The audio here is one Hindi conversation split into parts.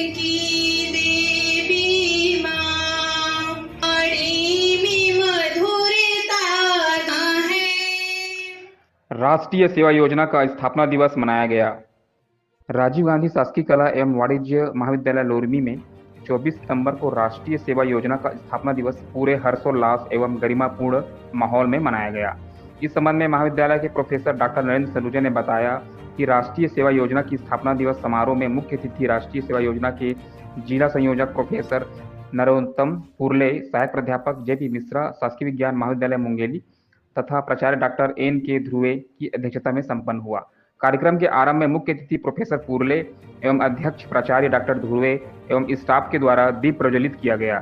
की देवी माँ, वाणी में मधुरता है। राष्ट्रीय सेवा योजना का स्थापना दिवस मनाया गया। राजीव गांधी शासकीय कला एवं वाणिज्य महाविद्यालय लोरमी में 24 सितंबर को राष्ट्रीय सेवा योजना का स्थापना दिवस पूरे हर्षोल्लास एवं गरिमापूर्ण माहौल में मनाया गया। इस संबंध में महाविद्यालय के प्रोफेसर डॉक्टर नरेंद्र सलूजा ने बताया कि राष्ट्रीय सेवा योजना की स्थापना दिवस समारोह में मुख्य अतिथि राष्ट्रीय सेवा योजना के जिला संयोजक प्रोफेसर नरोत्तम पुरले, सहायक प्राध्यापक जेपी मिश्रा, शासकीय विज्ञान महाविद्यालय मुंगेली तथा प्राचार्य डॉक्टर एन के ध्रुवे की अध्यक्षता में संपन्न हुआ। कार्यक्रम के आरंभ में मुख्य अतिथि प्रोफेसर पुरले एवं अध्यक्ष प्राचार्य डॉक्टर ध्रुवे एवं स्टाफ के द्वारा दीप प्रज्वलित किया गया।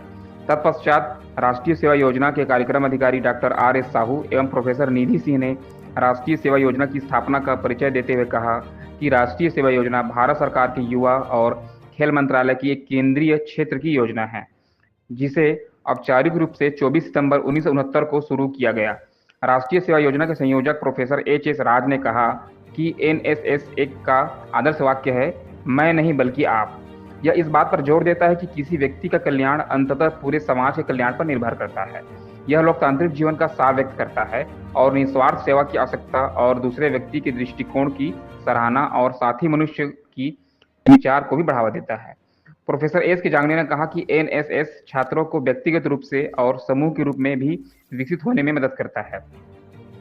तत्पश्चात राष्ट्रीय सेवा योजना के कार्यक्रम अधिकारी डॉक्टर आर एस साहू एवं प्रोफेसर निधि सिंह ने राष्ट्रीय सेवा योजना की स्थापना का परिचय देते हुए कहा कि राष्ट्रीय सेवा योजना भारत सरकार के युवा और खेल मंत्रालय की एक केंद्रीय क्षेत्र की योजना है, जिसे औपचारिक रूप से 24 सितंबर 1969 को शुरू किया गया। राष्ट्रीय सेवा योजना के संयोजक प्रोफेसर एच एस राज ने कहा कि एनएसएस एक का आदर्श वाक्य है, मैं नहीं बल्कि आप। यह इस बात पर जोर देता है कि किसी व्यक्ति का कल्याण अंततः पूरे समाज के कल्याण पर निर्भर करता है। यह लोकतांत्रिक जीवन का सार व्यक्त करता है और निस्वार्थ सेवा की आवश्यकता और दूसरे व्यक्ति के दृष्टिकोण की सराहना और साथ ही मनुष्य की विचार को भी बढ़ावा देता है। प्रोफेसर एस के जांगड़े ने कहा कि एनएसएस छात्रों को व्यक्तिगत रूप से और समूह के रूप में भी विकसित होने में मदद करता है।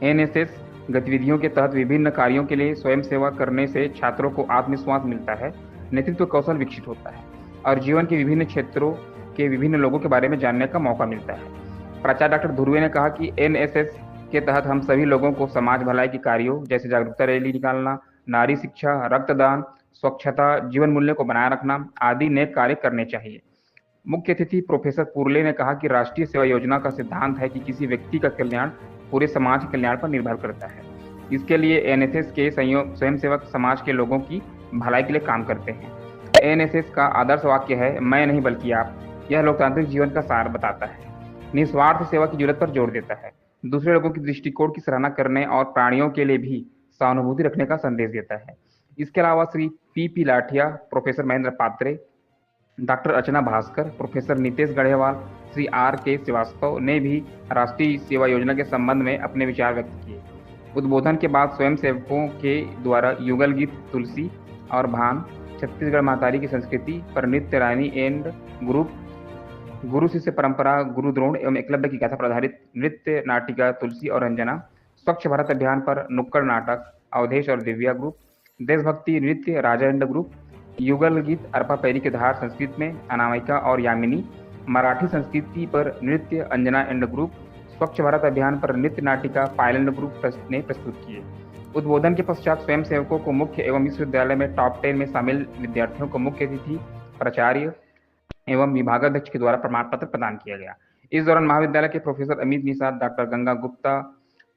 एनएसएस गतिविधियों के तहत विभिन्न कार्यों के लिए स्वयं सेवा करने से छात्रों को आत्मविश्वास मिलता है, नेतृत्व कौशल विकसित होता है और जीवन के विभिन्न क्षेत्रों के विभिन्न लोगों के बारे में जानने का मौका मिलता है। प्राचार्य डॉक्टर ध्रुवे ने कहा कि एनएसएस के तहत हम सभी लोगों को समाज भलाई के कार्यों जैसे जागरूकता रैली निकालना, नारी शिक्षा, रक्तदान, स्वच्छता, जीवन मूल्य को बनाए रखना आदि नेक कार्य करने चाहिए। मुख्य अतिथि प्रोफेसर पुरले ने कहा कि राष्ट्रीय सेवा योजना का सिद्धांत है कि किसी व्यक्ति का कल्याण पूरे समाज के कल्याण पर निर्भर करता है। इसके लिए एनएसएस के स्वयंसेवक समाज के लोगों की भलाई के लिए काम करते हैं। एनएसएस का आदर्श वाक्य है, मैं नहीं बल्कि आप। यह लोकतांत्रिक जीवन का सार बताता है, निस्वार्थ सेवा की जरूरत पर जोर देता है, दूसरे लोगों की दृष्टिकोण की सराहना करने और प्राणियों के लिए भी सहानुभूति रखने का संदेश देता है। इसके अलावा Shri P Lathiya, professor Mahendra Patre, doctor Archana Bhaskar, professor Nitesh Gadhewal, Shri R K Srivastava ने भी राष्ट्रीय सेवा योजना के संबंध में अपने विचार व्यक्त किए। उद्बोधन के बाद स्वयंसेवकों के द्वारा युगल गीत तुलसी और भान, छत्तीसगढ़ महतारी की संस्कृति पर नृत्य रानी एंड ग्रुप, गुरु शिष्य परंपरा, गुरु द्रोण एवं एकलव्य की गाथा पर आधारित नृत्य नाटिका तुलसी और रंजना, स्वच्छ भारत अभियान पर नुक्कड़ नाटक अवधेश और दिव्या ग्रुप, देशभक्ति नृत्य राजा एंड ग्रुप, युगल गीत अरपा पैरी के धार संस्कृत में अनामिका और यामिनी, मराठी संस्कृति पर नृत्य अंजना एंड ग्रुप, स्वच्छ भारत अभियान पर नृत्य नाटिका पायल एंड ग्रुप ने प्रस्तुत किए। उद्बोधन के पश्चात स्वयंसेवकों को मुख्य एवं विश्वविद्यालय में टॉप 10 में शामिल विद्यार्थियों को मुख्य अतिथि, प्राचार्य एवं विभागाध्यक्ष के द्वारा प्रमाण पत्र प्रदान किया गया। इस दौरान महाविद्यालय के professor Amit Nishad, doctor Ganga Gupta,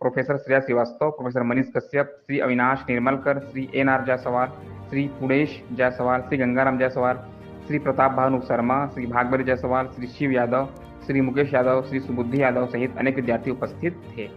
professor Shreya Srivastava, professor Manish Kashyap, Shri Avinash Nirmalkar, Shri NR Jaiswal, Shri Punesh Jaiswal, Shri Gangaram Jaiswal, Shri Pratap Bhanu Sharma, Shri Bhagwati Jaiswal, Shri Shiv Yadav, Shri Mukesh Yadav, Shri Subuddhi Yadav सहित अनेक विद्यार्थी उपस्थित थे।